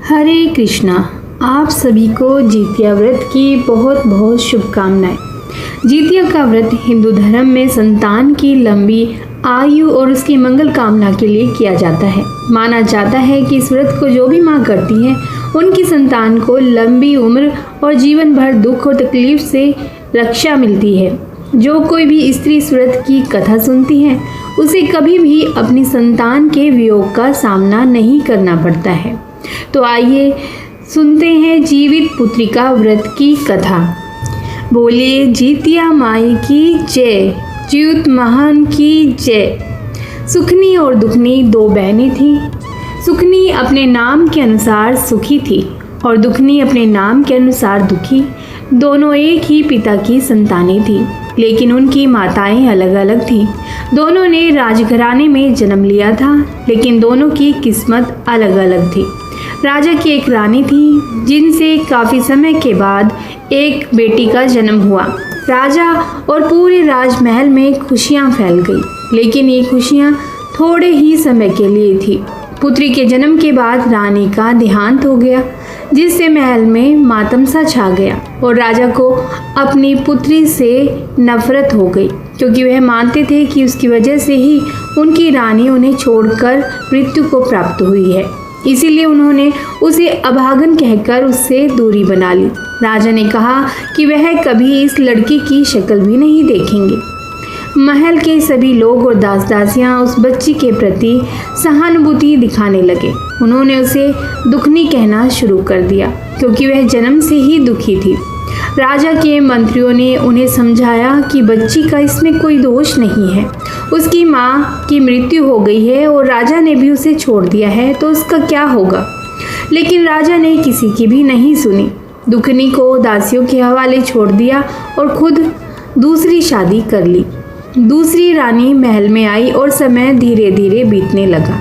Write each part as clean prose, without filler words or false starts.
हरे कृष्णा। आप सभी को जितिया व्रत की बहुत बहुत शुभकामनाएं। जितिया का व्रत हिंदू धर्म में संतान की लंबी आयु और उसकी मंगल कामना के लिए किया जाता है। माना जाता है कि इस व्रत को जो भी माँ करती है उनकी संतान को लंबी उम्र और जीवन भर दुख और तकलीफ से रक्षा मिलती है। जो कोई भी स्त्री इस व्रत की कथा सुनती है उसे कभी भी अपनी संतान के वियोग का सामना नहीं करना पड़ता है। तो आइए सुनते हैं जीवित पुत्रिका व्रत की कथा। बोलिए जितिया माई की जय, जीवित महान की जय। सुखनी और दुखनी दो बहनें थीं। सुखनी अपने नाम के अनुसार सुखी थी और दुखनी अपने नाम के अनुसार दुखी। दोनों एक ही पिता की संतानें थीं, लेकिन उनकी माताएं अलग अलग थीं। दोनों ने राजघराने में जन्म लिया था, लेकिन दोनों की किस्मत अलग अलग थी। राजा की एक रानी थी जिनसे काफ़ी समय के बाद एक बेटी का जन्म हुआ। राजा और पूरे राजमहल में खुशियां फैल गई, लेकिन ये खुशियां थोड़े ही समय के लिए थी। पुत्री के जन्म के बाद रानी का देहांत हो गया, जिससे महल में मातम सा छा गया और राजा को अपनी पुत्री से नफरत हो गई, क्योंकि वह मानते थे कि उसकी वजह से ही उनकी रानी उन्हें छोड़कर मृत्यु को प्राप्त हुई है। इसीलिए उन्होंने उसे अभागन कहकर उससे दूरी बना ली। राजा ने कहा कि वह कभी इस लड़की की शक्ल भी नहीं देखेंगे। महल के सभी लोग और दास दासियां उस बच्ची के प्रति सहानुभूति दिखाने लगे। उन्होंने उसे दुखनी कहना शुरू कर दिया, क्योंकि वह जन्म से ही दुखी थी। राजा के मंत्रियों ने उन्हें समझाया कि बच्ची का इसमें कोई दोष नहीं है। उसकी माँ की मृत्यु हो गई है और राजा ने भी उसे छोड़ दिया है, तो उसका क्या होगा। लेकिन राजा ने किसी की भी नहीं सुनी। दुखनी को दासियों के हवाले छोड़ दिया और खुद दूसरी शादी कर ली। दूसरी रानी महल में आई और समय धीरे धीरे बीतने लगा।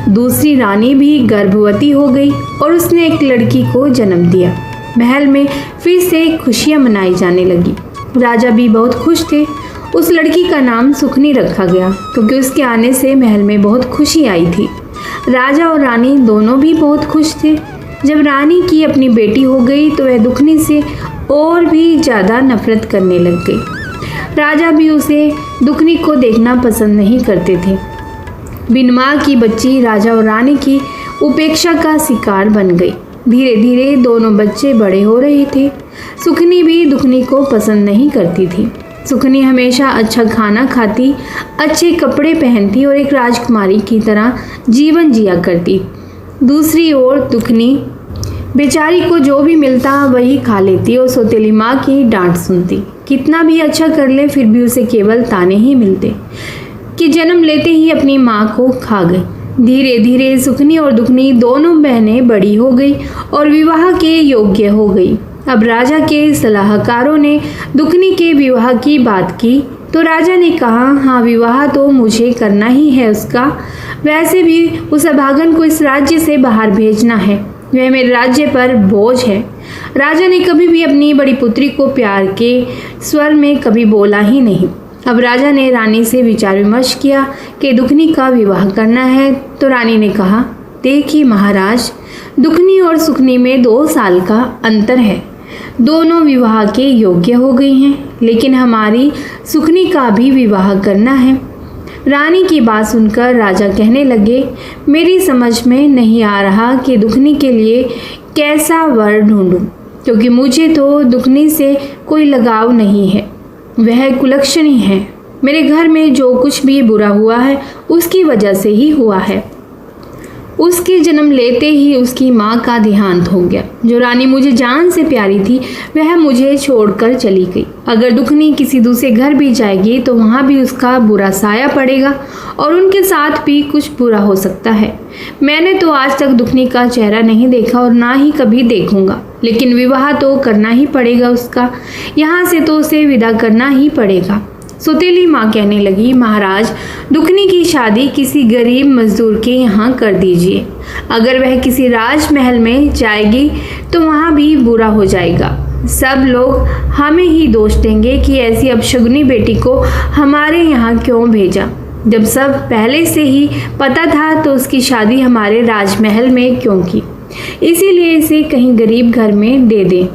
दूसरी रानी भी गर्भवती हो गई और उसने एक लड़की को जन्म दिया। महल में फिर से खुशियां मनाई जाने लगी। राजा भी बहुत खुश थे। उस लड़की का नाम सुखनी रखा गया, क्योंकि उसके आने से महल में बहुत खुशी आई थी। राजा और रानी दोनों भी बहुत खुश थे। जब रानी की अपनी बेटी हो गई तो वह दुखनी से और भी ज़्यादा नफरत करने लग गई। राजा भी उसे दुखनी को देखना पसंद नहीं करते थे। बिन माँ की बच्ची राजा और रानी की उपेक्षा का शिकार बन गई। धीरे धीरे दोनों बच्चे बड़े हो रहे थे। सुखनी भी दुखनी को पसंद नहीं करती थी। सुखनी हमेशा अच्छा खाना खाती, अच्छे कपड़े पहनती और एक राजकुमारी की तरह जीवन जिया करती। दूसरी ओर दुखनी बेचारी को जो भी मिलता वही खा लेती और सौतेली माँ की डांट सुनती। कितना भी अच्छा कर ले फिर भी उसे केवल ताने ही मिलते कि जन्म लेते ही अपनी माँ को खा गई। धीरे धीरे सुखनी और दुखनी दोनों बहनें बड़ी हो गई और विवाह के योग्य हो गई। अब राजा के सलाहकारों ने दुखनी के विवाह की बात की तो राजा ने कहा, हाँ विवाह तो मुझे करना ही है उसका। वैसे भी उस अभागन को इस राज्य से बाहर भेजना है, वह मेरे राज्य पर बोझ है। राजा ने कभी भी अपनी बड़ी पुत्री को प्यार के स्वर में कभी बोला ही नहीं। अब राजा ने रानी से विचार विमर्श किया कि दुखनी का विवाह करना है, तो रानी ने कहा, देखिए महाराज, दुखनी और सुखनी में 2 साल का अंतर है। दोनों विवाह के योग्य हो गई हैं, लेकिन हमारी सुखनी का भी विवाह करना है। रानी की बात सुनकर राजा कहने लगे, मेरी समझ में नहीं आ रहा कि दुखनी के लिए कैसा वर ढूंढूं, क्योंकि मुझे तो दुखनी से कोई लगाव नहीं है। वह कुलक्षणी है। मेरे घर में जो कुछ भी बुरा हुआ है उसकी वजह से ही हुआ है। उसके जन्म लेते ही उसकी माँ का देहांत हो गया। जो रानी मुझे जान से प्यारी थी वह मुझे छोड़कर चली गई। अगर दुखनी किसी दूसरे घर भी जाएगी तो वहाँ भी उसका बुरा साया पड़ेगा और उनके साथ भी कुछ बुरा हो सकता है। मैंने तो आज तक दुखनी का चेहरा नहीं देखा और ना ही कभी देखूंगा, लेकिन विवाह तो करना ही पड़ेगा उसका। यहाँ से तो उसे विदा करना ही पड़ेगा। सौतेली माँ कहने लगी, महाराज, दुखनी की शादी किसी गरीब मजदूर के यहाँ कर दीजिए। अगर वह किसी राजमहल में जाएगी तो वहाँ भी बुरा हो जाएगा। सब लोग हमें ही दोष देंगे कि ऐसी अपशगुनी बेटी को हमारे यहाँ क्यों भेजा। जब सब पहले से ही पता था तो उसकी शादी हमारे राजमहल में क्यों की। इसीलिए इसे कहीं गरीब घर में दे दें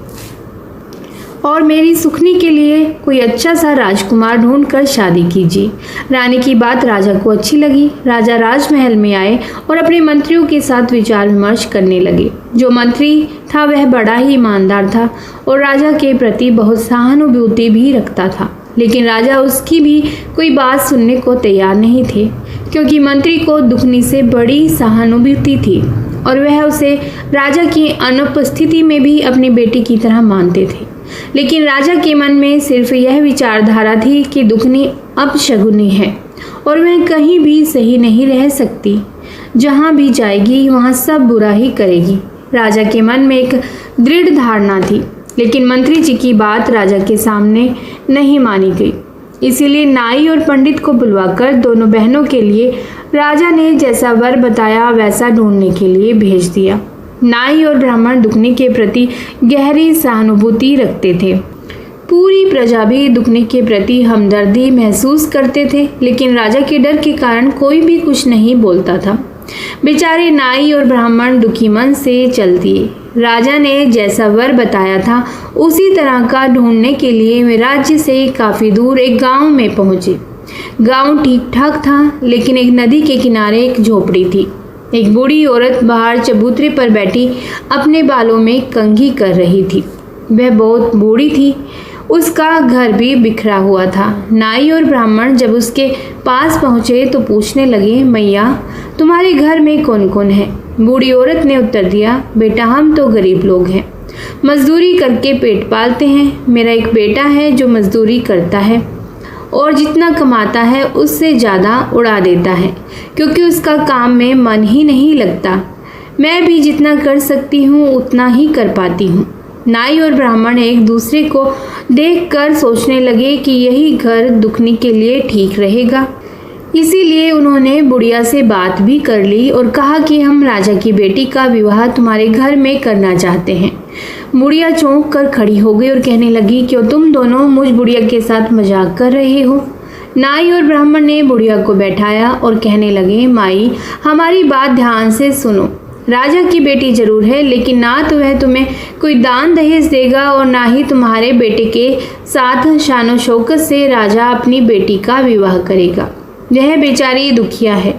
और मेरी सुखनी के लिए कोई अच्छा सा राजकुमार ढूंढकर शादी कीजिए। रानी की बात राजा को अच्छी लगी। राजा राजमहल में आए और अपने मंत्रियों के साथ विचार विमर्श करने लगे। जो मंत्री था वह बड़ा ही ईमानदार था और राजा के प्रति बहुत सहानुभूति भी रखता था, लेकिन राजा उसकी भी कोई बात सुनने को तैयार नहीं थे, क्योंकि मंत्री को दुखनी से बड़ी सहानुभूति थी और वह उसे राजा की अनुपस्थिति में भी अपनी बेटी की तरह मानते थे। लेकिन राजा के मन में सिर्फ यह विचारधारा थी कि दुखनी अपशगुनी है और वह कहीं भी सही नहीं रह सकती। जहाँ भी जाएगी वहाँ सब बुरा ही करेगी। राजा के मन में एक दृढ़ धारणा थी, लेकिन मंत्री जी की बात राजा के सामने नहीं मानी गई। इसीलिए नाई और पंडित को बुलवाकर दोनों बहनों के लिए राजा ने जैसा वर बताया वैसा ढूंढने के लिए भेज दिया। नाई और ब्राह्मण दुखनी के प्रति गहरी सहानुभूति रखते थे। पूरी प्रजा भी दुखनी के प्रति हमदर्दी महसूस करते थे, लेकिन राजा के डर के कारण कोई भी कुछ नहीं बोलता था। बेचारे नाई और ब्राह्मण दुखी मन से चल दिए। राजा ने जैसा वर बताया था उसी तरह का ढूंढने के लिए वे राज्य से काफ़ी दूर एक गांव में पहुंचे। गांव ठीक ठाक था, लेकिन एक नदी के किनारे एक झोपड़ी थी। एक बूढ़ी औरत बाहर चबूतरे पर बैठी अपने बालों में कंघी कर रही थी। वह बहुत बूढ़ी थी, उसका घर भी बिखरा हुआ था। नाई और ब्राह्मण जब उसके पास पहुँचे तो पूछने लगे, मैया तुम्हारे घर में कौन कौन है? बूढ़ी औरत ने उत्तर दिया, बेटा हम तो गरीब लोग हैं, मजदूरी करके पेट पालते हैं। मेरा एक बेटा है जो मजदूरी करता है और जितना कमाता है उससे ज़्यादा उड़ा देता है, क्योंकि उसका काम में मन ही नहीं लगता। मैं भी जितना कर सकती हूँ उतना ही कर पाती हूँ। नाई और ब्राह्मण एक दूसरे को देखकर सोचने लगे कि यही घर दुखनी के लिए ठीक रहेगा। इसीलिए उन्होंने बुढ़िया से बात भी कर ली और कहा कि हम राजा की बेटी का विवाह तुम्हारे घर में करना चाहते हैं। बुढ़िया चौंक कर खड़ी हो गई और कहने लगी, क्यों तुम दोनों मुझ बुढ़िया के साथ मजाक कर रहे हो? नाई और ब्राह्मण ने बुढ़िया को बैठाया और कहने लगे, माई हमारी बात ध्यान से सुनो। राजा की बेटी जरूर है, लेकिन ना तो वह तुम्हें कोई दान दहेज देगा और ना ही तुम्हारे बेटे के साथ शानो शौकत से राजा अपनी बेटी का विवाह करेगा। वह बेचारी दुखिया है,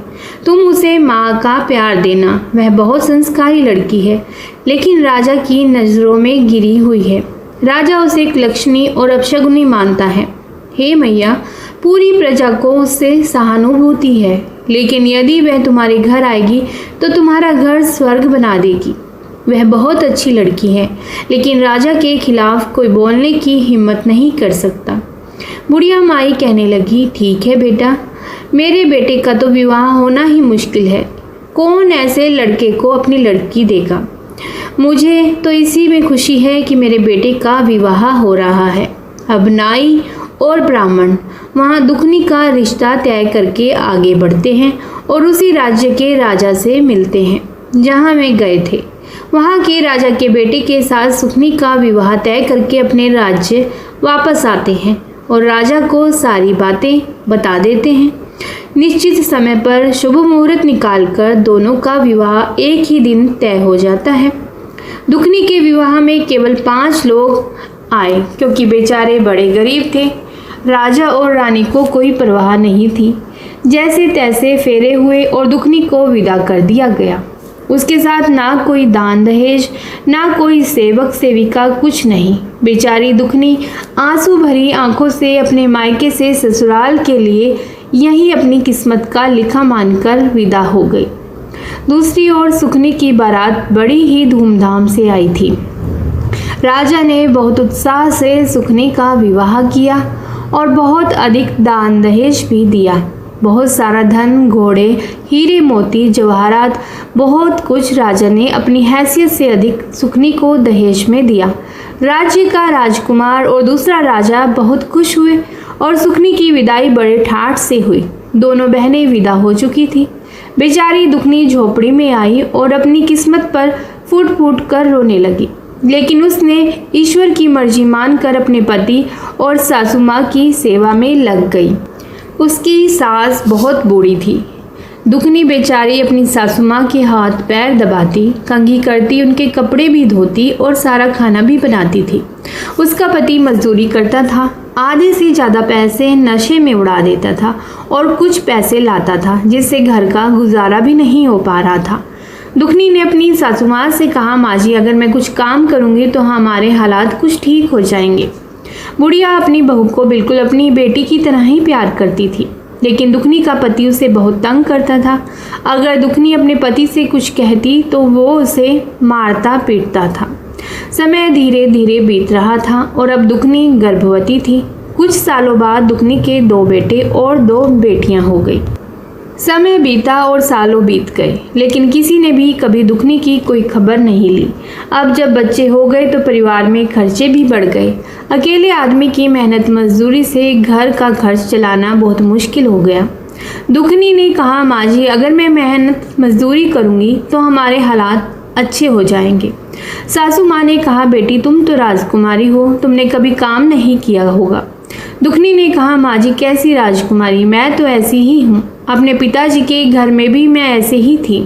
तुम उसे माँ का प्यार देना। वह बहुत संस्कारी लड़की है, लेकिन राजा की नज़रों में गिरी हुई है। राजा उसे एक लक्ष्मी और अपशगुनी मानता है। हे मैया, पूरी प्रजा को उससे सहानुभूति है, लेकिन यदि वह तुम्हारे घर आएगी तो तुम्हारा घर स्वर्ग बना देगी। वह बहुत अच्छी लड़की है, लेकिन राजा के खिलाफ कोई बोलने की हिम्मत नहीं कर सकता। बुढ़िया माई कहने लगी, ठीक है बेटा, मेरे बेटे का तो विवाह होना ही मुश्किल है। कौन ऐसे लड़के को अपनी लड़की देगा? मुझे तो इसी में खुशी है कि मेरे बेटे का विवाह हो रहा है। अब नाई और ब्राह्मण वहाँ दुखनी का रिश्ता तय करके आगे बढ़ते हैं और उसी राज्य के राजा से मिलते हैं जहाँ वे गए थे। वहाँ के राजा के बेटे के साथ सुखनी का विवाह तय करके अपने राज्य वापस आते हैं और राजा को सारी बातें बता देते हैं। निश्चित समय पर शुभ मुहूर्त निकालकर दोनों का विवाह एक ही दिन तय हो जाता है। दुखनी के विवाह में केवल 5 लोग आए, क्योंकि बेचारे बड़े गरीब थे। राजा और रानी को कोई परवाह नहीं थी। जैसे तैसे फेरे हुए और दुखनी को विदा कर दिया गया। उसके साथ ना कोई दान दहेज, ना कोई सेवक सेविका, कुछ नहीं। बेचारी दुखनी आंसू भरी आंखों से अपने मायके से ससुराल के लिए यही अपनी किस्मत का लिखा मानकर विदा हो गई। दूसरी ओर सुखनी की बारात बड़ी ही धूमधाम से आई थी। राजा ने बहुत उत्साह से सुखनी का विवाह किया और बहुत अधिक दान दहेज भी दिया। बहुत सारा धन, घोड़े, हीरे मोती, जवाहरात, बहुत कुछ राजा ने अपनी हैसियत से अधिक सुखनी को दहेज में दिया। राज्य का राजकुमार और दूसरा राजा बहुत खुश हुए और सुखनी की विदाई बड़े ठाठ से हुई। दोनों बहनें विदा हो चुकी थी। बेचारी दुखनी झोपड़ी में आई और अपनी किस्मत पर फूट फूट कर रोने लगी, लेकिन उसने ईश्वर की मर्जी मानकर अपने पति और सासू माँ की सेवा में लग गई। उसकी सास बहुत बूढ़ी थी। दुखनी बेचारी अपनी सासू माँ के हाथ पैर दबाती, कंघी करती, उनके कपड़े भी धोती और सारा खाना भी बनाती थी। उसका पति मजदूरी करता था, आधे से ज़्यादा पैसे नशे में उड़ा देता था और कुछ पैसे लाता था जिससे घर का गुजारा भी नहीं हो पा रहा था। दुखनी ने अपनी सासू माँ से कहा, माँ जी अगर मैं कुछ काम करूँगी तो हमारे हालात कुछ ठीक हो जाएंगे। बुढ़िया अपनी बहू को बिल्कुल अपनी बेटी की तरह ही प्यार करती थी, लेकिन दुखनी का पति उसे बहुत तंग करता था। अगर दुखनी अपने पति से कुछ कहती तो वो उसे मारता पीटता था। समय धीरे धीरे बीत रहा था और अब दुखनी गर्भवती थी। कुछ सालों बाद दुखनी के 2 बेटे और 2 बेटियां हो गई। समय बीता और सालों बीत गए, लेकिन किसी ने भी कभी दुखनी की कोई खबर नहीं ली। अब जब बच्चे हो गए तो परिवार में खर्चे भी बढ़ गए। अकेले आदमी की मेहनत मजदूरी से घर का खर्च चलाना बहुत मुश्किल हो गया। दुखनी ने कहा, माँ जी अगर मैं मेहनत मजदूरी करूँगी तो हमारे हालात अच्छे हो जाएंगे। सासू माँ ने कहा, बेटी तुम तो राजकुमारी हो, तुमने कभी काम नहीं किया होगा। दुखनी ने कहा, माँ जी कैसी राजकुमारी, मैं तो ऐसी ही हूँ। अपने पिताजी के घर में भी मैं ऐसे ही थी।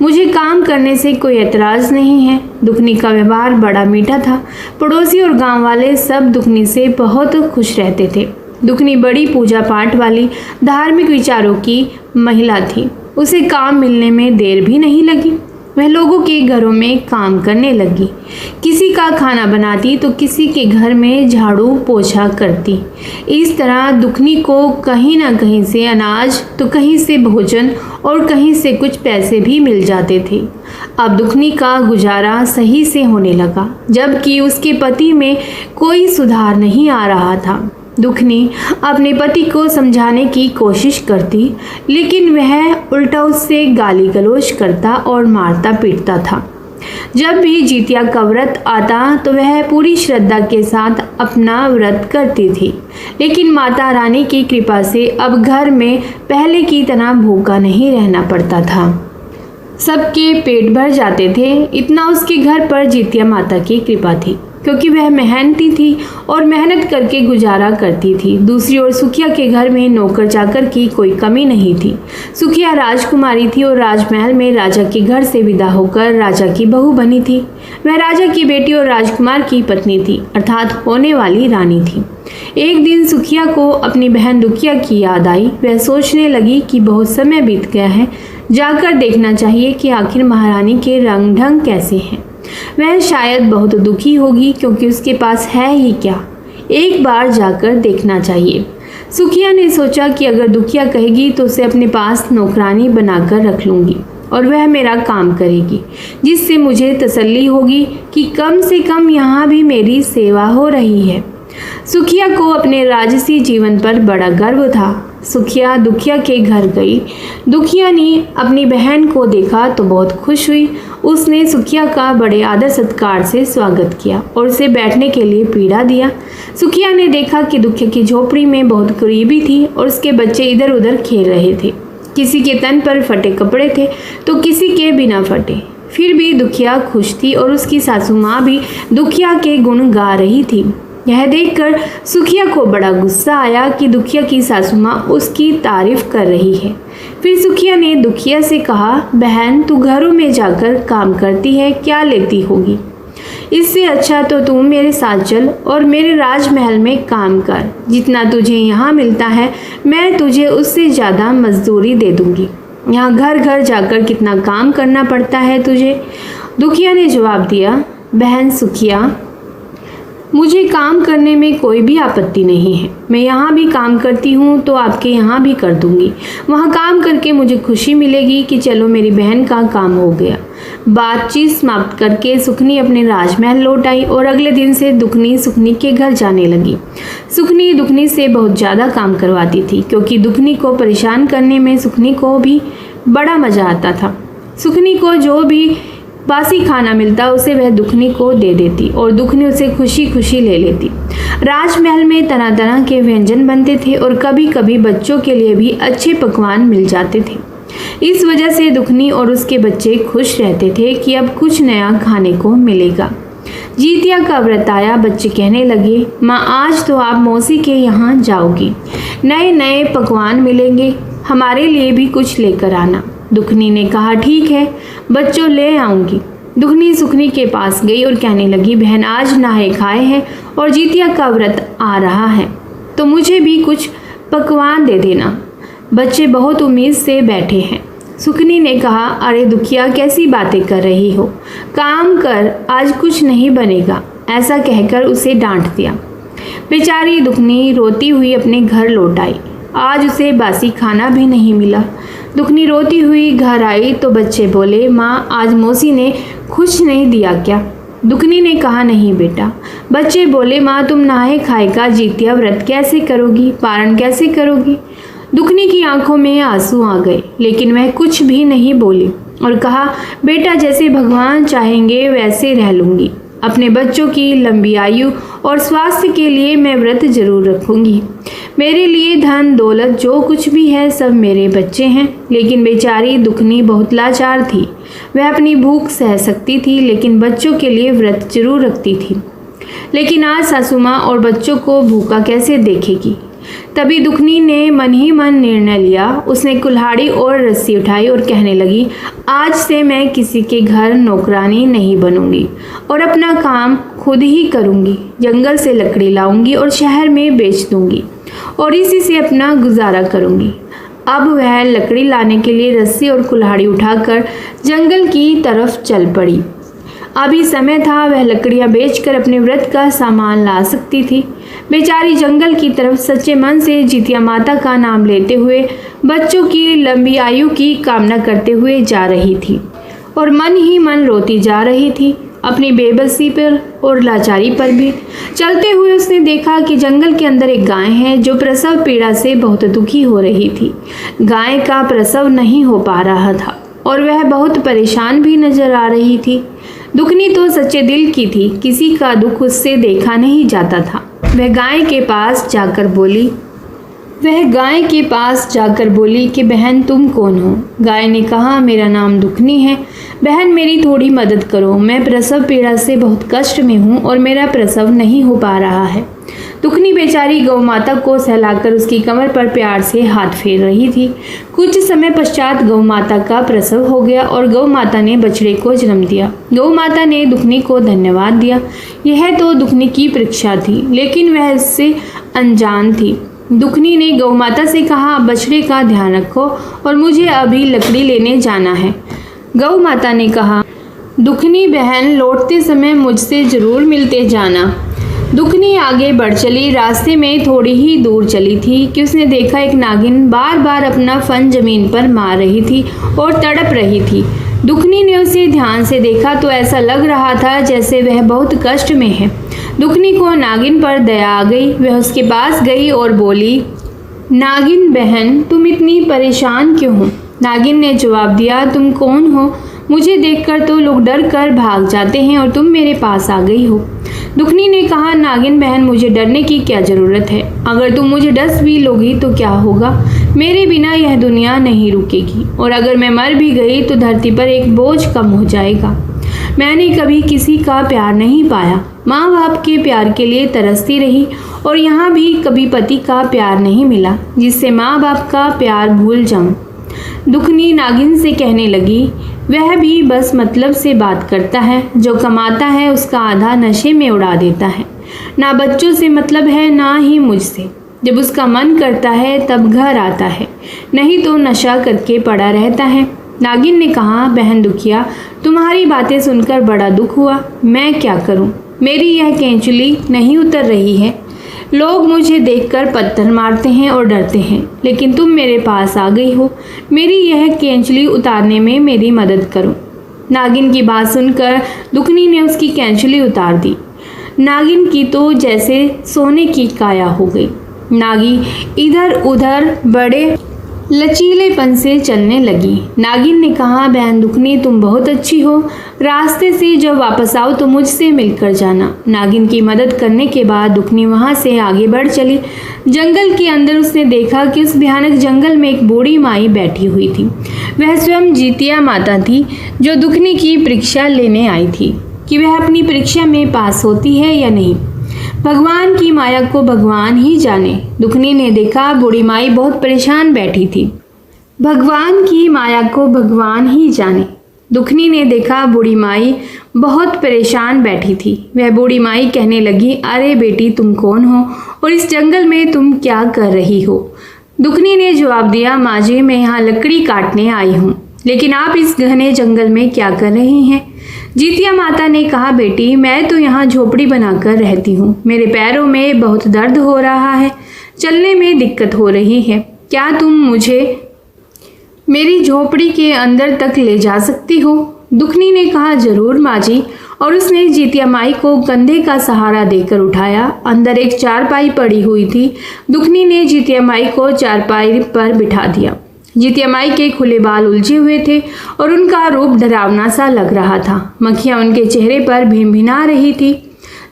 मुझे काम करने से कोई एतराज़ नहीं है। दुखनी का व्यवहार बड़ा मीठा था। पड़ोसी और गांव वाले सब दुखनी से बहुत खुश रहते थे। दुखनी बड़ी पूजा पाठ वाली धार्मिक विचारों की महिला थी। उसे काम मिलने में देर भी नहीं लगी। वह लोगों के घरों में काम करने लगी। किसी का खाना बनाती तो किसी के घर में झाड़ू पोछा करती। इस तरह दुखनी को कहीं ना कहीं से अनाज तो कहीं से भोजन और कहीं से कुछ पैसे भी मिल जाते थे। अब दुखनी का गुजारा सही से होने लगा, जबकि उसके पति में कोई सुधार नहीं आ रहा था। दुखनी अपने पति को समझाने की कोशिश करती, लेकिन वह उल्टा उससे गाली गलौज करता और मारता पीटता था। जब भी जितिया का व्रत आता तो वह पूरी श्रद्धा के साथ अपना व्रत करती थी, लेकिन माता रानी की कृपा से अब घर में पहले की तरह भूखा नहीं रहना पड़ता था। सबके पेट भर जाते थे। इतना उसके घर पर जितिया माता की कृपा थी, क्योंकि वह मेहनती थी और मेहनत करके गुजारा करती थी। दूसरी ओर सुखिया के घर में नौकर चाकर की कोई कमी नहीं थी। सुखिया राजकुमारी थी और राजमहल में राजा के घर से विदा होकर राजा की बहू बनी थी। वह राजा की बेटी और राजकुमार की पत्नी थी, अर्थात होने वाली रानी थी। एक दिन सुखिया को अपनी बहन दुखिया की याद आई। वह सोचने लगी कि बहुत समय बीत गया है, जाकर देखना चाहिए कि आखिर महारानी के रंग ढंग कैसे हैं। वह शायद बहुत दुखी होगी, क्योंकि उसके पास है ही क्या, एक बार जाकर देखना चाहिए। सुखिया ने सोचा कि अगर दुखिया कहेगी तो उसे अपने पास नौकरानी बनाकर रख लूँगी और वह मेरा काम करेगी, जिससे मुझे तसल्ली होगी कि कम से कम यहाँ भी मेरी सेवा हो रही है। सुखिया को अपने राजसी जीवन पर बड़ा गर्व था। सुखिया दुखिया के घर गई। दुखिया ने अपनी बहन को देखा तो बहुत खुश हुई। उसने सुखिया का बड़े आदर सत्कार से स्वागत किया और उसे बैठने के लिए पीढ़ा दिया। सुखिया ने देखा कि दुखिया की झोपड़ी में बहुत गरीबी थी और उसके बच्चे इधर उधर खेल रहे थे। किसी के तन पर फटे कपड़े थे तो किसी के बिना फटे। फिर भी दुखिया खुश थी और उसकी सासू माँ भी दुखिया के गुण गा रही थी। यह देखकर सुखिया को बड़ा गुस्सा आया कि दुखिया की सासू माँ उसकी तारीफ कर रही है। फिर सुखिया ने दुखिया से कहा, बहन तू घरों में जाकर काम करती है, क्या लेती होगी? इससे अच्छा तो तू मेरे साथ चल और मेरे राजमहल में काम कर। जितना तुझे यहाँ मिलता है मैं तुझे उससे ज़्यादा मजदूरी दे दूँगी। यहाँ घर घर जाकर कितना काम करना पड़ता है तुझे। दुखिया ने जवाब दिया, बहन सुखिया, मुझे काम करने में कोई भी आपत्ति नहीं है। मैं यहाँ भी काम करती हूँ तो आपके यहाँ भी कर दूँगी। वहाँ काम करके मुझे खुशी मिलेगी कि चलो मेरी बहन का काम हो गया। बातचीत समाप्त करके सुखनी अपने राजमहल लौट आई और अगले दिन से दुखनी सुखनी के घर जाने लगी। सुखनी दुखनी से बहुत ज़्यादा काम करवाती थी, क्योंकि दुखनी को परेशान करने में सुखनी को भी बड़ा मज़ा आता था। सुखनी को जो भी बासी खाना मिलता उसे वह दुखनी को दे देती और दुखनी उसे खुशी खुशी ले लेती। राजमहल में तरह तरह के व्यंजन बनते थे और कभी कभी बच्चों के लिए भी अच्छे पकवान मिल जाते थे। इस वजह से दुखनी और उसके बच्चे खुश रहते थे कि अब कुछ नया खाने को मिलेगा। जितिया का व्रत आया। बच्चे कहने लगे, माँ आज तो आप मौसी के यहाँ जाओगी, नए नए पकवान मिलेंगे, हमारे लिए भी कुछ लेकर आना। दुखनी ने कहा ठीक है बच्चों, ले आऊंगी। दुखनी सुखनी के पास गई और कहने लगी, बहन आज नहाए खाए हैं और जितिया का व्रत आ रहा है तो मुझे भी कुछ पकवान दे देना। बच्चे बहुत उम्मीद से बैठे हैं। सुखनी ने कहा, अरे दुखिया कैसी बातें कर रही हो, काम कर, आज कुछ नहीं बनेगा। ऐसा कहकर उसे डांट दिया। बेचारी दुखनी रोती हुई अपने घर लौट आई। आज उसे बासी खाना भी नहीं मिला। दुखनी रोती हुई घर आई तो बच्चे बोले, माँ आज मौसी ने कुछ नहीं दिया क्या? दुखनी ने कहा, नहीं बेटा। बच्चे बोले, माँ तुम नहाए खाए का जितिया व्रत कैसे करोगी, पारण कैसे करोगी? दुखनी की आंखों में आंसू आ गए, लेकिन वह कुछ भी नहीं बोली और कहा, बेटा जैसे भगवान चाहेंगे वैसे रह लूँगी। अपने बच्चों की लंबी आयु और स्वास्थ्य के लिए मैं व्रत जरूर रखूंगी। मेरे लिए धन दौलत जो कुछ भी है सब मेरे बच्चे हैं। लेकिन बेचारी दुखनी बहुत लाचार थी। वह अपनी भूख सह सकती थी लेकिन बच्चों के लिए व्रत जरूर रखती थी। लेकिन आज सासू माँ और बच्चों को भूखा कैसे देखेगी? तभी दुखनी ने मन ही मन निर्णय लिया। उसने कुल्हाड़ी और रस्सी उठाई और कहने लगी, आज से मैं किसी के घर नौकरानी नहीं बनूंगी और अपना काम खुद ही करूंगी। जंगल से लकड़ी लाऊंगी और शहर में बेच दूंगी और इसी से अपना गुजारा करूंगी। अब वह लकड़ी लाने के लिए रस्सी और कुल्हाड़ी उठाकर जंगल की तरफ चल पड़ी। अभी समय था, वह लकड़ियां बेचकर अपने व्रत का सामान ला सकती थी। बेचारी जंगल की तरफ सच्चे मन से जितिया माता का नाम लेते हुए बच्चों की लंबी आयु की कामना करते हुए जा रही थी और मन ही मन रोती जा रही थी, अपनी बेबसी पर और लाचारी पर भी। चलते हुए उसने देखा कि जंगल के अंदर एक गाय है जो प्रसव पीड़ा से बहुत दुखी हो रही थी। गाय का प्रसव नहीं हो पा रहा था और वह बहुत परेशान भी नजर आ रही थी। दुखनी तो सच्चे दिल की थी, किसी का दुख उससे देखा नहीं जाता था। वह गाय के पास जाकर बोली कि बहन तुम कौन हो? गाय ने कहा, मेरा नाम दुखनी है। बहन मेरी थोड़ी मदद करो, मैं प्रसव पीड़ा से बहुत कष्ट में हूँ और मेरा प्रसव नहीं हो पा रहा है। दुखनी बेचारी गौ माता को सहलाकर उसकी कमर पर प्यार से हाथ फेर रही थी। कुछ समय पश्चात गौ माता का प्रसव हो गया और गौ माता ने बछड़े को जन्म दिया। गौ माता ने दुखनी को धन्यवाद दिया। यह तो दुखनी की परीक्षा थी, लेकिन वह इससे अनजान थी। दुखनी ने गौ माता से कहा, बछड़े का ध्यान रखो और मुझे अभी लकड़ी लेने जाना है। गौ माता ने कहा, दुखनी बहन लौटते समय मुझसे जरूर मिलते जाना। दुखनी आगे बढ़ चली। रास्ते में थोड़ी ही दूर चली थी कि उसने देखा एक नागिन बार बार अपना फन जमीन पर मार रही थी और तड़प रही थी। दुखनी ने उसे ध्यान से देखा तो ऐसा लग रहा था जैसे वह बहुत कष्ट में है। दुखनी को नागिन पर दया आ गई। वह उसके पास गई और बोली, नागिन बहन तुम इतनी परेशान क्यों हो? नागिन ने जवाब दिया, तुम कौन हो? मुझे देखकर तो लोग डर कर भाग जाते हैं और तुम मेरे पास आ गई हो। दुखनी ने कहा, नागिन बहन मुझे डरने की क्या ज़रूरत है? अगर तुम मुझे डस भी लोगी तो क्या होगा? मेरे बिना यह दुनिया नहीं रुकेगी और अगर मैं मर भी गई तो धरती पर एक बोझ कम हो जाएगा। मैंने कभी किसी का प्यार नहीं पाया, माँ बाप के प्यार के लिए तरसती रही और यहाँ भी कभी पति का प्यार नहीं मिला जिससे माँ बाप का प्यार भूल जाऊँ। दुखनी नागिन से कहने लगी, वह भी बस मतलब से बात करता है, जो कमाता है उसका आधा नशे में उड़ा देता है। ना बच्चों से मतलब है ना ही मुझसे। जब उसका मन करता है तब घर आता है, नहीं तो नशा करके पड़ा रहता है। नागिन ने कहा, बहन दुखिया तुम्हारी बातें सुनकर बड़ा दुख हुआ। मैं क्या करूं? मेरी यह केंचुली नहीं उतर रही है। लोग मुझे देखकर पत्थर मारते हैं और डरते हैं, लेकिन तुम मेरे पास आ गई हो। मेरी यह केंचुली उतारने में मेरी मदद करो। नागिन की बात सुनकर दुखनी ने उसकी केंचुली उतार दी। नागिन की तो जैसे सोने की काया हो गई। नागी इधर उधर बड़े लचीलेपन से चलने लगी। नागिन ने कहा, बहन दुखनी तुम बहुत अच्छी हो। रास्ते से जब वापस आओ तो मुझसे मिलकर जाना। नागिन की मदद करने के बाद दुखनी वहां से आगे बढ़ चली। जंगल के अंदर उसने देखा कि उस भयानक जंगल में एक बूढ़ी माई बैठी हुई थी। वह स्वयं जितिया माता थी जो दुखनी की परीक्षा लेने आई थी कि वह अपनी परीक्षा में पास होती है या नहीं। भगवान की माया को भगवान ही जाने। दुखनी ने देखा बूढ़ी माई बहुत परेशान बैठी थी। भगवान की माया को भगवान ही जाने। दुखनी ने देखा बूढ़ी माई बहुत परेशान बैठी थी। वह बूढ़ी माई कहने लगी, अरे बेटी तुम कौन हो और इस जंगल में तुम क्या कर रही हो? दुखनी ने जवाब दिया, माँ जी मैं यहाँ लकड़ी काटने आई हूँ, लेकिन आप इस घने जंगल में क्या कर रही हैं? जीतिया माता ने कहा, बेटी मैं तो यहाँ झोपड़ी बनाकर रहती हूँ। मेरे पैरों में बहुत दर्द हो रहा है, चलने में दिक्कत हो रही है। क्या तुम मुझे मेरी झोपड़ी के अंदर तक ले जा सकती हो? दुखनी ने कहा, जरूर माँ जी, और उसने जीतिया माई को कंधे का सहारा देकर उठाया। अंदर एक चारपाई पड़ी हुई थी। दुखनी ने जीतिया माई को चारपाई पर बिठा दिया। जीतिया माई के खुले बाल उलझे हुए थे और उनका रूप डरावना सा लग रहा था। मक्खियां उनके चेहरे पर भिनभिना रही थी।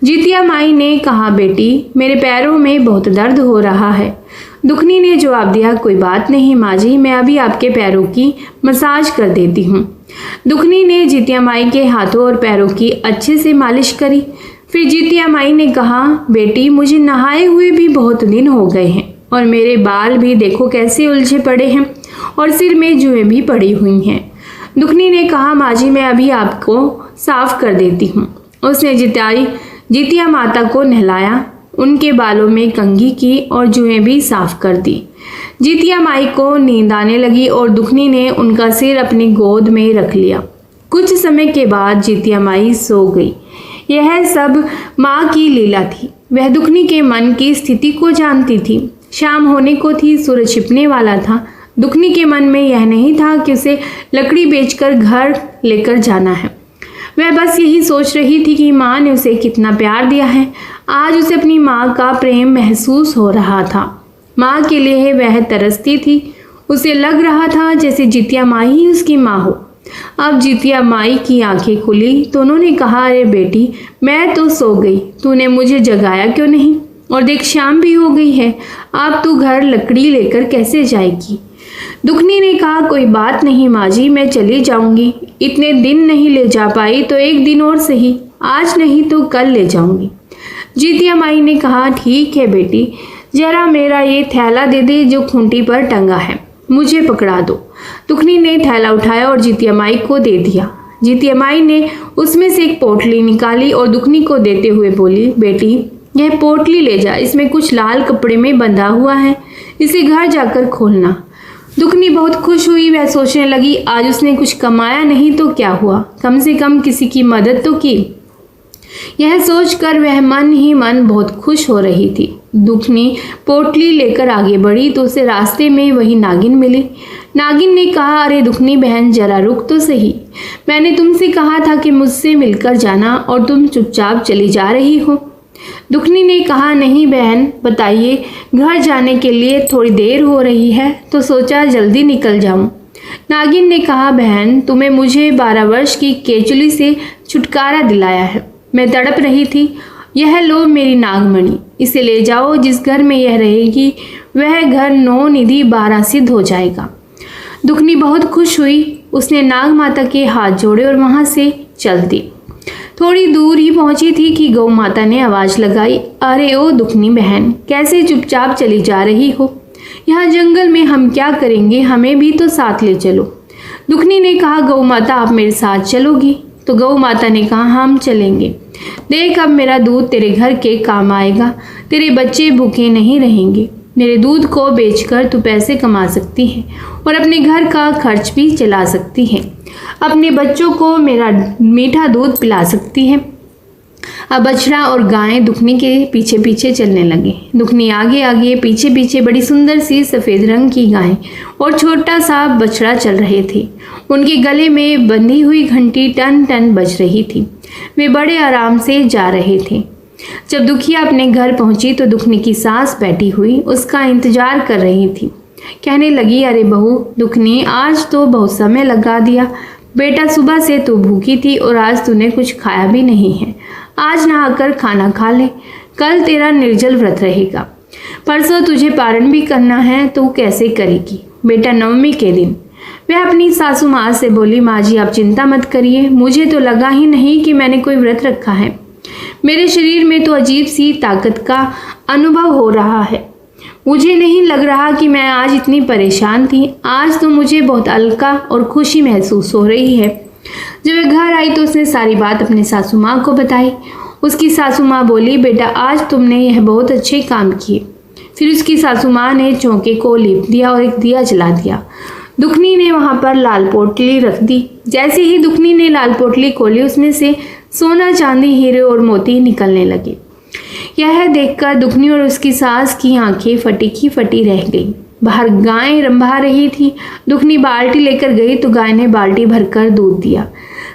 जीतिया माई ने कहा, बेटी मेरे पैरों में बहुत दर्द हो रहा है। दुखनी ने जवाब दिया, कोई बात नहीं माँ जी, मैं अभी आपके पैरों की मसाज कर देती हूँ। दुखनी ने जीतिया माई के हाथों और पैरों की अच्छे से मालिश करी। फिर जीतिया माई ने कहा, बेटी मुझे नहाए हुए भी बहुत दिन हो गए हैं और मेरे बाल भी देखो कैसे उलझे पड़े हैं और सिर में जुएं भी पड़ी हुई हैं। दुखनी ने कहा, माँ जी मैं अभी आपको साफ कर देती हूँ। उसने जीतिया माता को नहलाया, उनके बालों में कंघी की और जुएं भी साफ कर दी। जीतिया माई को नींद आने लगी और दुखनी ने उनका सिर अपनी गोद में रख लिया। कुछ समय के बाद जीतिया माई सो गई। यह सब माँ की लीला थी। वह दुखनी के मन की स्थिति को जानती थी। शाम होने को थी, सूरज छिपने वाला था। दुखनी के मन में यह नहीं था कि उसे लकड़ी बेचकर घर लेकर जाना है। वह बस यही सोच रही थी कि माँ ने उसे कितना प्यार दिया है। आज उसे अपनी माँ का प्रेम महसूस हो रहा था। माँ के लिए वह तरसती थी। उसे लग रहा था जैसे जीतिया माई ही उसकी माँ हो। अब जीतिया माई की आंखें खुली तो उन्होंने कहा, अरे बेटी मैं तो सो गई, तूने मुझे जगाया क्यों नहीं? और देख शाम भी हो गई है, अब तू घर लकड़ी लेकर कैसे जाएगी? दुखनी ने कहा, कोई बात नहीं माँ जी, मैं चली जाऊंगी। इतने दिन नहीं ले जा पाई तो एक दिन और सही, आज नहीं तो कल ले जाऊंगी। जीतिया माई ने कहा, ठीक है बेटी, जरा मेरा ये थैला दे दे जो खूंटी पर टंगा है, मुझे पकड़ा दो। दुखनी ने थैला उठाया और जीतिया माई को दे दिया। जीतिया माई ने उसमें से एक पोटली निकाली और दुखनी को देते हुए बोली, बेटी यह पोटली ले जा, इसमें कुछ लाल कपड़े में बंधा हुआ है, इसे घर जाकर खोलना। दुखनी बहुत खुश हुई। वह सोचने लगी, आज उसने कुछ कमाया नहीं तो क्या हुआ, कम से कम किसी की मदद तो की। यह सोचकर वह मन ही मन बहुत खुश हो रही थी। दुखनी पोटली लेकर आगे बढ़ी तो उसे रास्ते में वही नागिन मिली। नागिन ने कहा, अरे दुखनी बहन जरा रुक तो सही, मैंने तुमसे कहा था कि मुझसे मिलकर जाना और तुम चुपचाप चली जा रही हो। दुखनी ने कहा, नहीं बहन बताइए, घर जाने के लिए थोड़ी देर हो रही है तो सोचा जल्दी निकल जाऊं। नागिन ने कहा, बहन तुम्हें मुझे 12 वर्ष की केचुली से छुटकारा दिलाया है, मैं तड़प रही थी। यह लो मेरी नागमणि, इसे ले जाओ, जिस घर में यह रहेगी वह घर 9 निधि 12 सिद्ध हो जाएगा। दुखनी बहुत खुश हुई। उसने नाग माता के हाथ जोड़े और वहां से चल दी। थोड़ी दूर ही पहुंची थी कि गौ माता ने आवाज लगाई, अरे ओ दुखनी बहन, कैसे चुपचाप चली जा रही हो? यहाँ जंगल में हम क्या करेंगे, हमें भी तो साथ ले चलो। दुखनी ने कहा, गौ माता आप मेरे साथ चलोगी? तो गौ माता ने कहा, हम चलेंगे। देख अब मेरा दूध तेरे घर के काम आएगा, तेरे बच्चे भूखे नहीं रहेंगे। मेरे दूध को बेचकर तू पैसे कमा सकती है और अपने घर का खर्च भी चला सकती है। अपने बच्चों को मेरा मीठा दूध पिला सकती है। अब बछड़ा और गायें दुखनी के पीछे पीछे चलने लगे। दुखनी आगे आगे, पीछे पीछे बड़ी सुंदर सी सफ़ेद रंग की गायें और छोटा सा बछड़ा चल रहे थे। उनके गले में बंधी हुई घंटी टन टन बज रही थी। वे बड़े आराम से जा रहे थे। जब दुखिया अपने घर पहुंची तो दुखनी की सास बैठी हुई उसका इंतजार कर रही थी। कहने लगी, अरे बहू दुखनी, आज तो बहुत समय लगा दिया। बेटा सुबह से तू भूखी थी और आज तूने कुछ खाया भी नहीं है। आज नहाकर खाना खा ले, कल तेरा निर्जल व्रत रहेगा। परसों तुझे पारण भी करना है, तो कैसे करेगी बेटा? नवमी के दिन। वह अपनी सासू माँ से बोली, माँ जी आप चिंता मत करिए, मुझे तो लगा ही नहीं कि मैंने कोई व्रत रखा है। मेरे शरीर में तो अजीब सी ताकत का अनुभव हो रहा है। मुझे नहीं लग रहा कि मैं आज इतनी परेशान थी। आज तो मुझे बहुत हल्का और खुशी महसूस हो रही है। जब वह घर आई तो उसने सारी बात अपने सासू माँ को बताई। उसकी सासू माँ बोली, बेटा आज तुमने यह बहुत अच्छे काम किए। फिर उसकी सासू माँ ने चौके को लीप दिया और एक दिया जला दिया। दुखनी ने वहाँ पर लाल पोटली रख दी। जैसे ही दुखनी ने लाल पोटली खोली, उसमें से सोना, चांदी, हीरे और मोती निकलने लगे। यह देखकर दुखनी और उसकी सास की आंखें फटी की फटी रह गई। बाहर गाय रंभा रही थी। दुखनी बाल्टी लेकर गई तो गाय ने बाल्टी भरकर दूध दिया।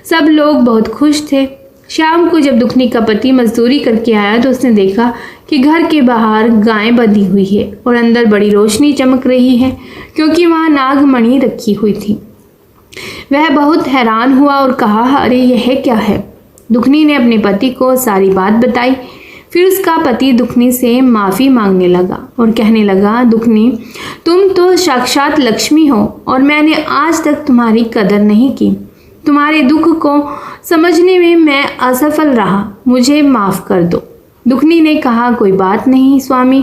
सब लोग बहुत खुश थे। शाम को जब दुखनी का पति मजदूरी करके आया तो उसने देखा कि घर के बाहर गाय बंधी हुई है और अंदर बड़ी रोशनी चमक रही है, क्योंकि वहाँ नागमणि रखी हुई थी। वह बहुत हैरान हुआ और कहा, अरे यह क्या है? दुखनी ने अपने पति को सारी बात बताई। फिर उसका पति दुखनी से माफ़ी मांगने लगा और कहने लगा, दुखनी तुम तो साक्षात लक्ष्मी हो और मैंने आज तक तुम्हारी कदर नहीं की। तुम्हारे दुख को समझने में मैं असफल रहा, मुझे माफ़ कर दो। दुखनी ने कहा, कोई बात नहीं स्वामी,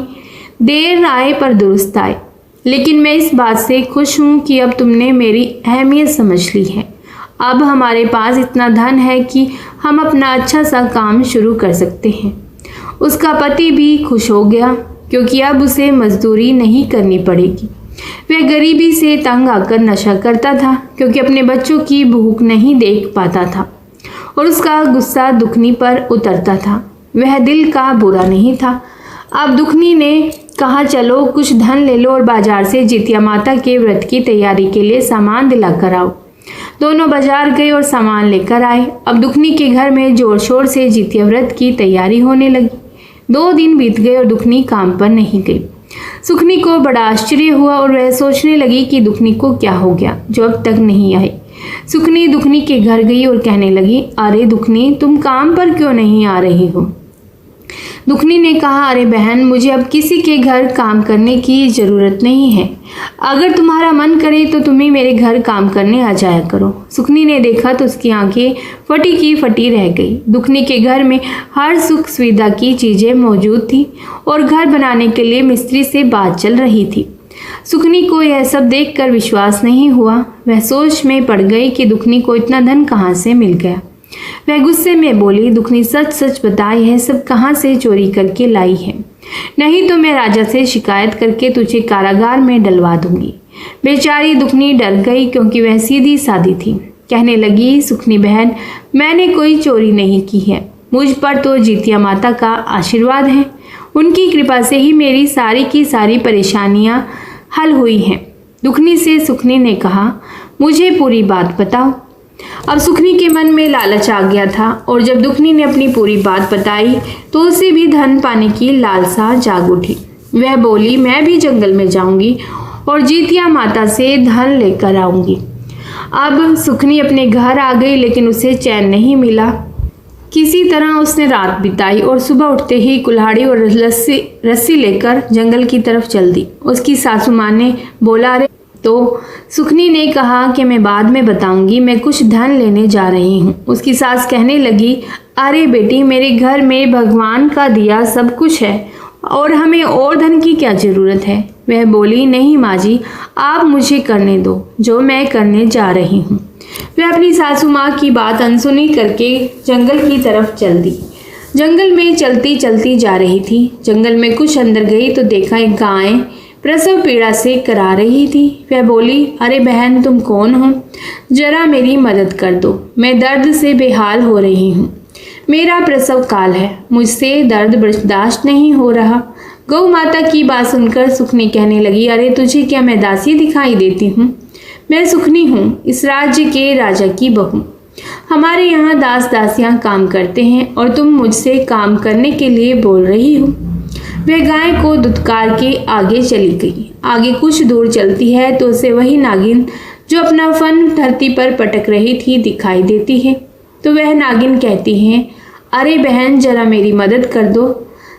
देर आए पर दुरुस्त आए। लेकिन मैं इस बात से खुश हूँ कि अब तुमने मेरी अहमियत समझ ली है। अब हमारे पास इतना धन है कि हम अपना अच्छा सा काम शुरू कर सकते हैं। उसका पति भी खुश हो गया, क्योंकि अब उसे मजदूरी नहीं करनी पड़ेगी। वह गरीबी से तंग आकर नशा करता था, क्योंकि अपने बच्चों की भूख नहीं देख पाता था और उसका गुस्सा दुखनी पर उतरता था। वह दिल का बुरा नहीं था। अब दुखनी ने कहा, चलो कुछ धन ले लो और बाजार से जितिया माता के व्रत की तैयारी के लिए सामान दिला कर आओ। दोनों बाजार गए और सामान लेकर आए। अब दुखनी के घर में जोर शोर से जितिया व्रत की तैयारी होने लगी। 2 दिन बीत गए और दुखनी काम पर नहीं गई। सुखनी को बड़ा आश्चर्य हुआ और वह सोचने लगी कि दुखनी को क्या हो गया जो अब तक नहीं आई। सुखनी दुखनी के घर गई और कहने लगी, अरे दुखनी तुम काम पर क्यों नहीं आ रही हो? दुखनी ने कहा, अरे बहन मुझे अब किसी के घर काम करने की ज़रूरत नहीं है। अगर तुम्हारा मन करे तो तुम ही मेरे घर काम करने आ जाया करो। सुखनी ने देखा तो उसकी आंखें फटी की फटी रह गई। दुखनी के घर में हर सुख सुविधा की चीज़ें मौजूद थी और घर बनाने के लिए मिस्त्री से बात चल रही थी। सुखनी को यह सब देखकर विश्वास नहीं हुआ। वह सोच में पड़ गई कि दुखनी को इतना धन कहाँ से मिल गया। वह गुस्से में बोली, दुखनी सच सच बता, यह सब कहाँ से चोरी करके लाई है, नहीं तो मैं राजा से शिकायत करके तुझे कारागार में डलवा दूंगी। बेचारी दुखनी डर गई, क्योंकि वह सीधी सादी थी। कहने लगी, सुखनी बहन मैंने कोई चोरी नहीं की है। मुझ पर तो जितिया माता का आशीर्वाद है। उनकी कृपा से ही मेरी सारी की सारी परेशानियां हल हुई हैं। दुखनी से सुखनी ने कहा, मुझे पूरी बात बताओ। अब सुखनी के मन में लालच आ गया था और जब दुखनी ने अपनी पूरी बात बताई तो उसे भी धन पाने की लालसा जाग उठी। वह बोली, मैं भी जंगल में जाऊंगी और जितिया माता से धन लेकर आऊंगी। अब सुखनी अपने घर आ गई, लेकिन उसे चैन नहीं मिला। किसी तरह उसने रात बिताई और सुबह उठते ही कुल्हाड़ी और रस्सी लेकर जंगल की तरफ चल दी। उसकी सासू माँ ने बोला, अरे तो सुखनी ने कहा कि मैं बाद में बताऊंगी, मैं कुछ धन लेने जा रही हूँ। उसकी सास कहने लगी, अरे बेटी मेरे घर में भगवान का दिया सब कुछ है और हमें और धन की क्या ज़रूरत है। वह बोली, नहीं माँ जी, आप मुझे करने दो जो मैं करने जा रही हूँ। वह अपनी सासू माँ की बात अनसुनी करके जंगल की तरफ चल दी। जंगल में चलती चलती जा रही थी। जंगल में कुछ अंदर गई तो देखा एक गाय प्रसव पीड़ा से करा रही थी। वह बोली, अरे बहन तुम कौन हो? जरा मेरी मदद कर दो, मैं दर्द से बेहाल हो रही हूँ। मेरा प्रसव काल है, मुझसे दर्द बर्दाश्त नहीं हो रहा। गौ माता की बात सुनकर सुखनी कहने लगी, अरे तुझे क्या मैं दासी दिखाई देती हूँ? मैं सुखनी हूँ, इस राज्य के राजा की बहू। हमारे यहाँ दास दासियाँ काम करते हैं और तुम मुझसे काम करने के लिए बोल रही हो। वह गाय को दुत्कार के आगे चली गई। आगे कुछ दूर चलती है तो उसे वही नागिन जो अपना फन धरती पर पटक रही थी दिखाई देती है। तो वह नागिन कहती है, अरे बहन जरा मेरी मदद कर दो।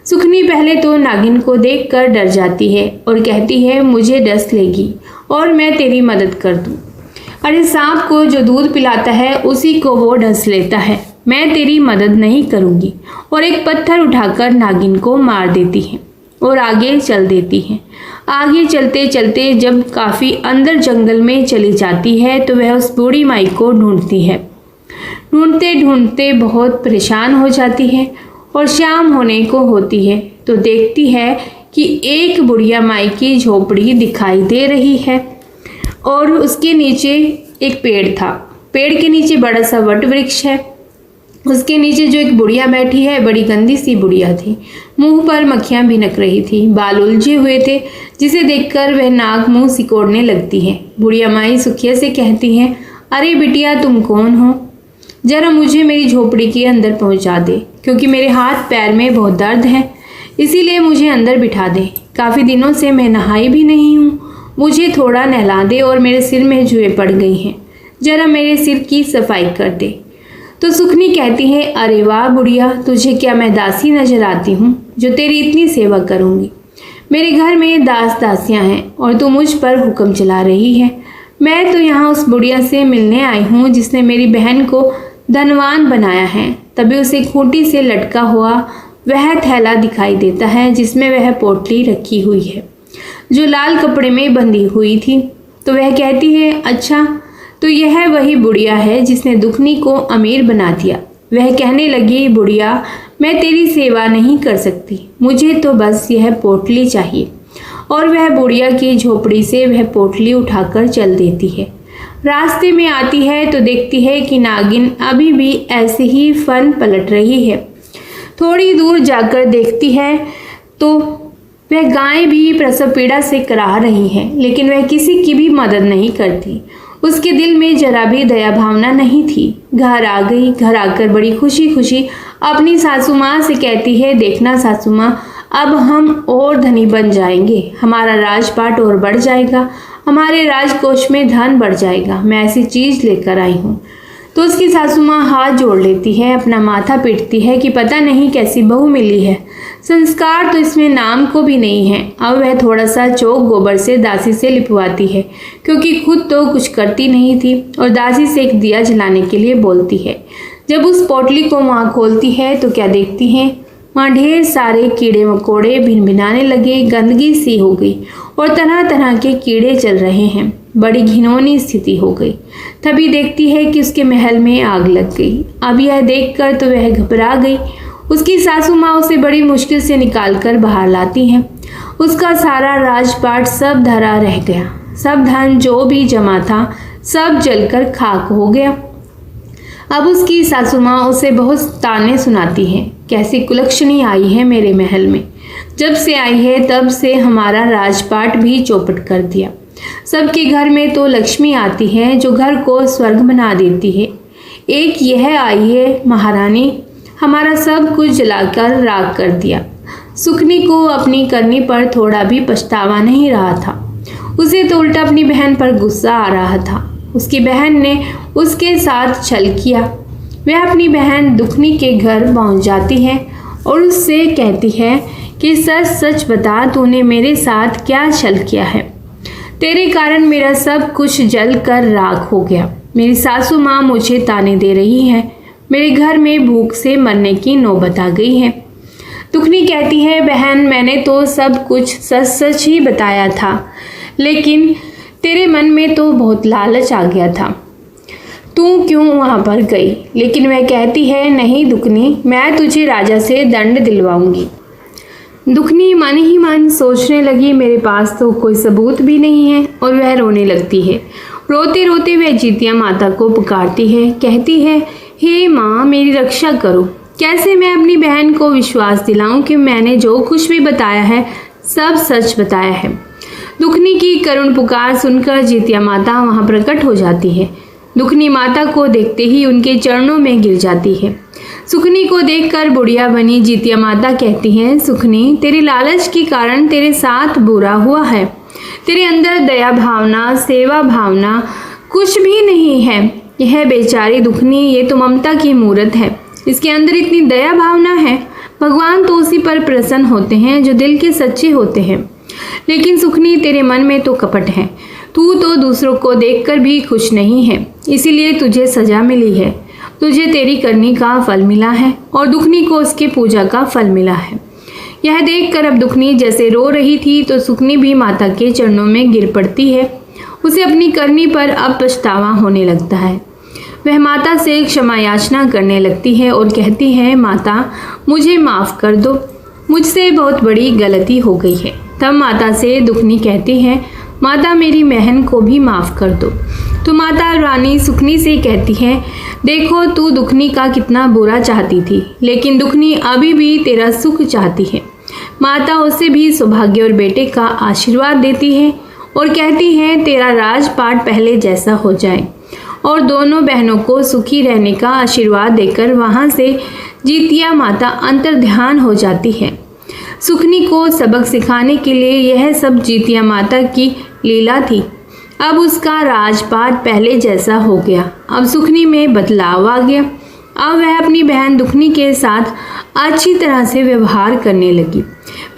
सुखनी पहले तो नागिन को देखकर डर जाती है और कहती है, मुझे डस लेगी और मैं तेरी मदद कर दूं। अरे सांप को जो दूध पिलाता है उसी को वो डस लेता है, मैं तेरी मदद नहीं करूंगी। और एक पत्थर उठाकर नागिन को मार देती है। और आगे चल देती है। आगे चलते चलते जब काफ़ी अंदर जंगल में चली जाती है तो वह उस बूढ़ी माई को ढूंढती है। ढूंढते ढूंढते बहुत परेशान हो जाती है और शाम होने को होती है तो देखती है कि एक बुढ़िया माई की झोपड़ी दिखाई दे रही है और उसके नीचे एक पेड़ था। पेड़ के नीचे बड़ा सा वट वृक्ष है। उसके नीचे जो एक बुढ़िया बैठी है, बड़ी गंदी सी बुढ़िया थी। मुंह पर मक्खियां भिनक रही थी, बाल उलझे हुए थे, जिसे देखकर वह नाक मुंह सिकोड़ने लगती है। बुढ़िया माई सुखिया से कहती है, अरे बिटिया तुम कौन हो? जरा मुझे मेरी झोपड़ी के अंदर पहुंचा दे, क्योंकि मेरे हाथ पैर में बहुत दर्द है, इसीलिए मुझे अंदर बिठा दे। काफ़ी दिनों से मैं नहाई भी नहीं हूँ, मुझे थोड़ा नहला दे और मेरे सिर में जुएँ पड़ गई हैं, जरा मेरे सिर की सफाई कर दे। तो सुखनी कहती है, अरे वाह बुढ़िया, तुझे क्या मैं दासी नजर आती हूँ जो तेरी इतनी सेवा करूँगी? मेरे घर में दास दासियाँ हैं और तू मुझ पर हुक्म चला रही है। मैं तो यहाँ उस बुढ़िया से मिलने आई हूँ जिसने मेरी बहन को धनवान बनाया है। तभी उसे खूंटी से लटका हुआ वह थैला दिखाई देता है जिसमें वह पोटली रखी हुई है, जो लाल कपड़े में बंधी हुई थी। तो वह कहती है, अच्छा तो यह वही बुढ़िया है जिसने दुखनी को अमीर बना दिया। वह कहने लगी, बुढ़िया मैं तेरी सेवा नहीं कर सकती, मुझे तो बस यह पोटली चाहिए। और वह बुढ़िया की झोपड़ी से वह पोटली उठाकर चल देती है। रास्ते में आती है तो देखती है कि नागिन अभी भी ऐसे ही फन पलट रही है। थोड़ी दूर जाकर देखती है तो वह गाय भी प्रसव पीड़ा से कराह रही है, लेकिन वह किसी की भी मदद नहीं करती। उसके दिल में जरा भी दया भावना नहीं थी। घर आ गई। घर आकर बड़ी खुशी खुशी अपनी सासू माँ से कहती है, देखना सासू माँ, अब हम और धनी बन जाएंगे, हमारा राजपाट और बढ़ जाएगा, हमारे राजकोष में धन बढ़ जाएगा, मैं ऐसी चीज़ लेकर आई हूँ। तो उसकी सासू माँ हाथ जोड़ लेती है, अपना माथा पीटती है कि पता नहीं कैसी बहू मिली है, संस्कार तो इसमें नाम को भी नहीं है। अब वह थोड़ा सा चौक गोबर से दासी से लिपवाती है, क्योंकि खुद तो कुछ करती नहीं थी, और दासी से एक दिया जलाने के लिए बोलती है। जब उस पोटली को वहाँ खोलती है तो क्या देखती है, वहाँ ढेर सारे कीड़े मकोड़े भिनभिनाने लगे, गंदगी सी हो गई और तरह तरह के कीड़े चल रहे हैं। बड़ी घिनौनी स्थिति हो गई। तभी देखती है कि उसके महल में आग लग गई। अब यह देखकर तो वह घबरा गई। उसकी सासू माँ उसे बड़ी मुश्किल से निकालकर बाहर लाती हैं। उसका सारा राजपाट सब धरा रह गया, सब धन जो भी जमा था सब जलकर खाक हो गया। अब उसकी सासू माँ उसे बहुत ताने सुनाती है, कैसी कुलक्षणी आई है मेरे महल में, जब से आई है तब से हमारा राजपाट भी चौपट कर दिया। सबके घर में तो लक्ष्मी आती है जो घर को स्वर्ग बना देती है, एक यह आई है महारानी, हमारा सब कुछ जलाकर राख कर दिया। सुखनी को अपनी करनी पर थोड़ा भी पछतावा नहीं रहा था, उसे तो उल्टा अपनी बहन पर गुस्सा आ रहा था। उसकी बहन ने उसके साथ छल किया। वह अपनी बहन दुखनी के घर पहुंच जाती है और उससे कहती है कि सच सच बता, तूने मेरे साथ क्या छल किया है? तेरे कारण मेरा सब कुछ जल कर राख हो गया। मेरी सासू माँ मुझे ताने दे रही है, मेरे घर में भूख से मरने की नौबत आ गई है। दुखनी कहती है, बहन मैंने तो सब कुछ सच सच ही बताया था, लेकिन तेरे मन में तो बहुत लालच आ गया था, तू क्यों वहाँ पर गई? लेकिन वह कहती है, नहीं दुखनी, मैं तुझे राजा से दंड दिलवाऊंगी। दुखनी मन ही मन सोचने लगी, मेरे पास तो कोई सबूत भी नहीं है, और वह रोने लगती है। रोते रोते वह जीतिया माता को पुकारती है, कहती है, हे माँ मेरी रक्षा करो। कैसे मैं अपनी बहन को विश्वास दिलाऊं कि मैंने जो कुछ भी बताया है सब सच बताया है। दुखनी की करुण पुकार सुनकर जीतिया माता वहाँ प्रकट हो जाती है। दुखनी माता को देखते ही उनके चरणों में गिर जाती है। सुखनी को देखकर बुढ़िया बनी जीतिया माता कहती हैं, सुखनी तेरे लालच के कारण तेरे साथ बुरा हुआ है, तेरे अंदर दया भावना सेवा भावना कुछ भी नहीं है। यह बेचारी दुखनी, ये तो ममता की मूरत है, इसके अंदर इतनी दया भावना है। भगवान तो उसी पर प्रसन्न होते हैं जो दिल के सच्चे होते हैं। लेकिन सुखनी तेरे मन में तो कपट है, तू तो दूसरों को देखकर भी खुश नहीं है, इसीलिए तुझे सजा मिली है। तुझे तेरी करनी का फल मिला है और दुखनी को उसके पूजा का फल मिला है। यह देखकर अब दुखनी जैसे रो रही थी तो सुकनी भी माता के चरणों में गिर पड़ती है। उसे अपनी करनी पर अब पछतावा होने लगता है। वह माता से क्षमा याचना करने लगती है और कहती है, माता मुझे माफ़ कर दो, मुझसे बहुत बड़ी गलती हो गई है। तब माता से दुखनी कहती है, माता मेरी बहन को भी माफ़ कर दो। तो माता रानी सुकनी से कहती है, देखो तू दुखनी का कितना बुरा चाहती थी, लेकिन दुखनी अभी भी तेरा सुख चाहती है। माता उसे भी सौभाग्य और बेटे का आशीर्वाद देती है और कहती है, तेरा राजपाट पहले जैसा हो जाए। और दोनों बहनों को सुखी रहने का आशीर्वाद देकर वहाँ से जीतिया माता अंतर्ध्यान हो जाती है। सुकनी को सबक सिखाने के लिए यह सब जीतिया माता की लीला थी। अब उसका राजपाट पहले जैसा हो गया। अब सुकनी में बदलाव आ गया। अब वह अपनी बहन दुखनी के साथ अच्छी तरह से व्यवहार करने लगी।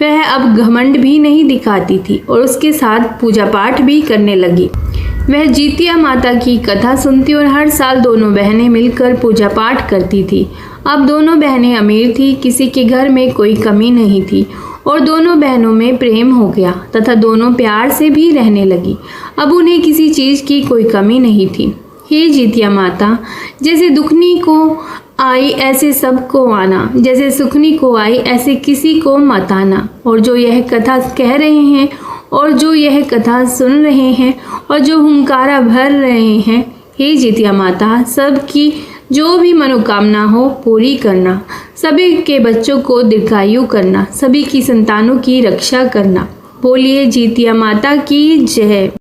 वह अब घमंड भी नहीं दिखाती थी और उसके साथ पूजा पाठ भी करने लगी। वह जीतिया माता की कथा सुनती और हर साल दोनों बहनें मिलकर पूजा पाठ करती थी। अब दोनों बहनें अमीर थी, किसी के घर में कोई कमी नहीं थी और दोनों बहनों में प्रेम हो गया तथा दोनों प्यार से भी रहने लगी। अब उन्हें किसी चीज़ की कोई कमी नहीं थी। हे जीतिया माता, जैसे दुखनी को आई ऐसे सबको आना, जैसे सुखनी को आई ऐसे किसी को मत आना। और जो यह कथा कह रहे हैं और जो यह कथा सुन रहे हैं और जो हुंकारा भर रहे हैं, हे जीतिया माता, सबकी जो भी मनोकामना हो पूरी करना, सभी के बच्चों को दीर्घायु करना, सभी की संतानों की रक्षा करना। बोलिए जीतिया माता की जय।